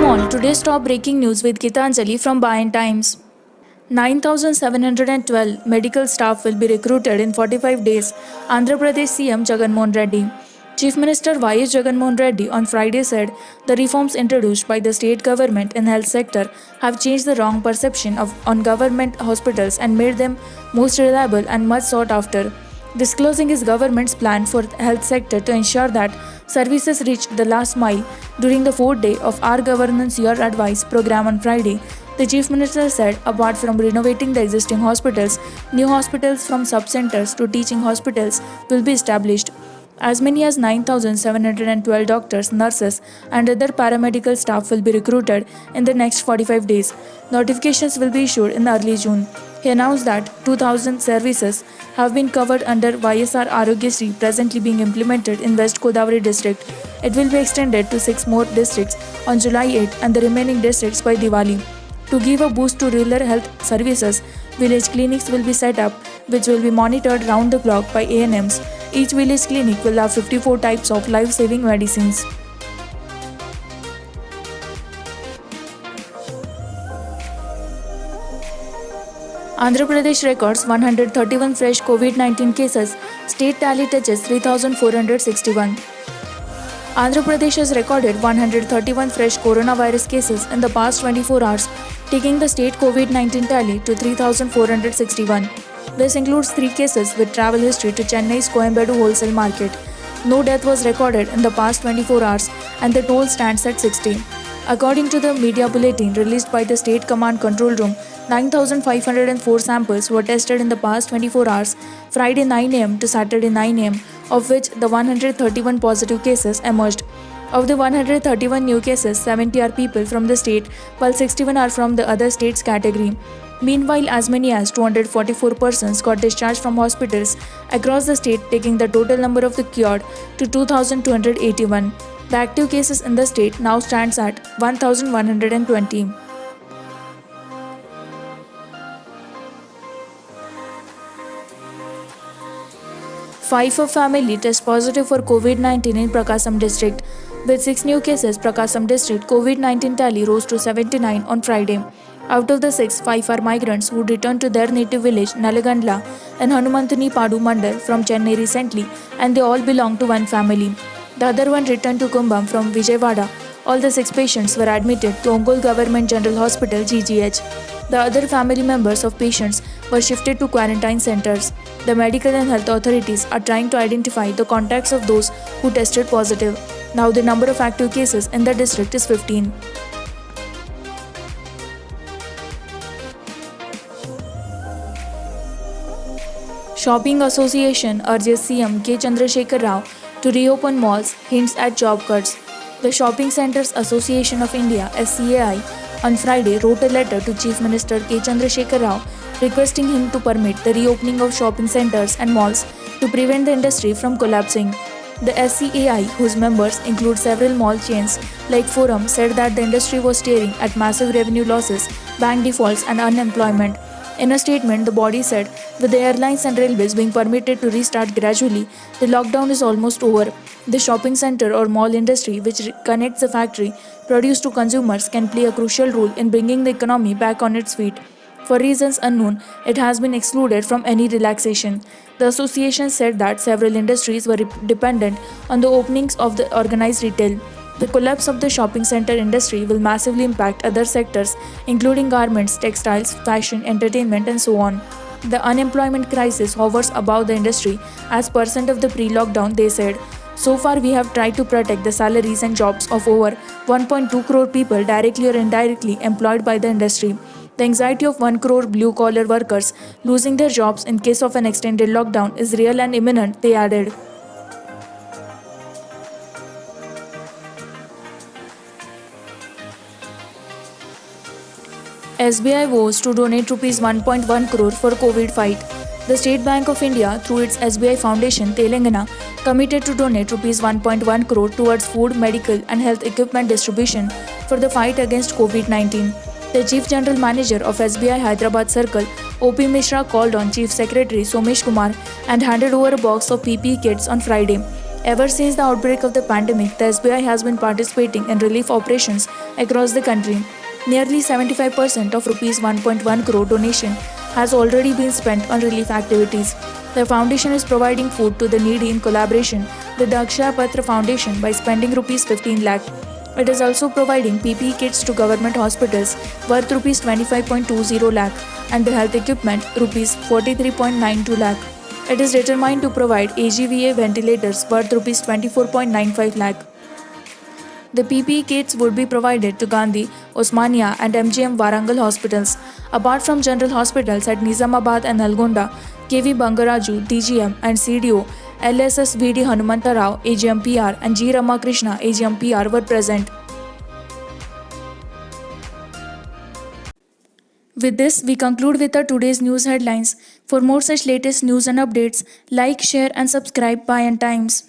on today's top breaking news with Gitanjali from Bayan Times. 9,712 medical staff will be recruited in 45 days, Andhra Pradesh CM Jagan Mohan Reddy. Chief Minister Y.S. Jagan Mohan Reddy on Friday said the reforms introduced by the state government in health sector have changed the wrong perception on government hospitals and made them most reliable and much sought after. Disclosing his government's plan for the health sector to ensure that services reach the last mile during the fourth day of Our Governance Your Advice program on Friday, the Chief Minister said apart from renovating the existing hospitals, new hospitals from sub-centers to teaching hospitals will be established. As many as 9,712 doctors, nurses, and other paramedical staff will be recruited in the next 45 days. Notifications will be issued in early June. He announced that 2,000 services have been covered under YSR Arogyasri presently being implemented in West Godavari district. It will be extended to 6 more districts on July 8 and the remaining districts by Diwali. To give a boost to rural health services, village clinics will be set up, which will be monitored round the clock by ANMs. Each village clinic will have 54 types of life-saving medicines. Andhra Pradesh records 131 fresh COVID-19 cases. State tally touches 3,461. Andhra Pradesh has recorded 131 fresh coronavirus cases in the past 24 hours, taking the state COVID-19 tally to 3,461. This includes 3 cases with travel history to Chennai's Coimbatore wholesale market. No death was recorded in the past 24 hours and the toll stands at 60. According to the media bulletin released by the State Command Control Room, 9,504 samples were tested in the past 24 hours, Friday 9 am to Saturday 9 am, of which the 131 positive cases emerged. Of the 131 new cases, 70 are people from the state, while 61 are from the other states category. Meanwhile, as many as 244 persons got discharged from hospitals across the state, taking the total number of the cured to 2,281. The active cases in the state now stands at 1,120. Five of family test positive for COVID-19 in Prakasam district. With 6 new cases, Prakasam district COVID-19 tally rose to 79 on Friday. Out of the 6, 5 are migrants who returned to their native village Nalagandla and Hanumantuni Padu Mandal from Chennai recently, and they all belong to one family. The other one returned to Kumbam from Vijayawada. All the 6 patients were admitted to Ongole Government General Hospital GGH. The other family members of patients were shifted to quarantine centers. The medical and health authorities are trying to identify the contacts of those who tested positive. Now the number of active cases in the district is 15. Shopping Association urges CM K. Chandrasekhar Rao to reopen malls, hints at job cuts. The Shopping Centers Association of India (SCAI) on Friday wrote a letter to Chief Minister K. Chandrasekhar Rao requesting him to permit the reopening of shopping centers and malls to prevent the industry from collapsing. The SCAI, whose members include several mall chains like Forum, said that the industry was staring at massive revenue losses, bank defaults and unemployment. In a statement, the body said, with the airlines and railways being permitted to restart gradually, the lockdown is almost over. The shopping center or mall industry, which connects the factory produce to consumers, can play a crucial role in bringing the economy back on its feet. For reasons unknown, it has been excluded from any relaxation. The association said that several industries were dependent on the openings of the organized retail. The collapse of the shopping center industry will massively impact other sectors, including garments, textiles, fashion, entertainment, and so on. The unemployment crisis hovers above the industry as percent of the pre-lockdown, they said. So far, we have tried to protect the salaries and jobs of over 1.2 crore people directly or indirectly employed by the industry. The anxiety of 1 crore blue-collar workers losing their jobs in case of an extended lockdown is real and imminent, they added. SBI vows to donate Rs 1.1 crore for COVID fight. The State Bank of India, through its SBI Foundation, Telangana, committed to donate Rs 1.1 crore towards food, medical and health equipment distribution for the fight against COVID-19. The Chief General Manager of SBI Hyderabad Circle, OP Mishra, called on Chief Secretary Somesh Kumar and handed over a box of PPE kits on Friday. Ever since the outbreak of the pandemic, the SBI has been participating in relief operations across the country. Nearly 75% of rupees 1.1 crore donation has already been spent on relief activities. The foundation is providing food to the needy in collaboration with the Akshaya Patra Foundation by spending rupees 15 lakh. It is also providing PPE kits to government hospitals worth rupees 25.20 lakh and the health equipment rupees 43.92 lakh. It is determined to provide AGVA ventilators worth rupees 24.95 lakh. The PPE kits would be provided to Gandhi, Osmania and MGM Warangal hospitals. Apart from general hospitals at Nizamabad and Nalgonda, KV Bangaraju, DGM and CDO, LSS VD Hanumanta Rao, AGM PR and G Ramakrishna, AGM PR were present. With this, we conclude with our today's news headlines. For more such latest news and updates, like, share and subscribe Payant Times.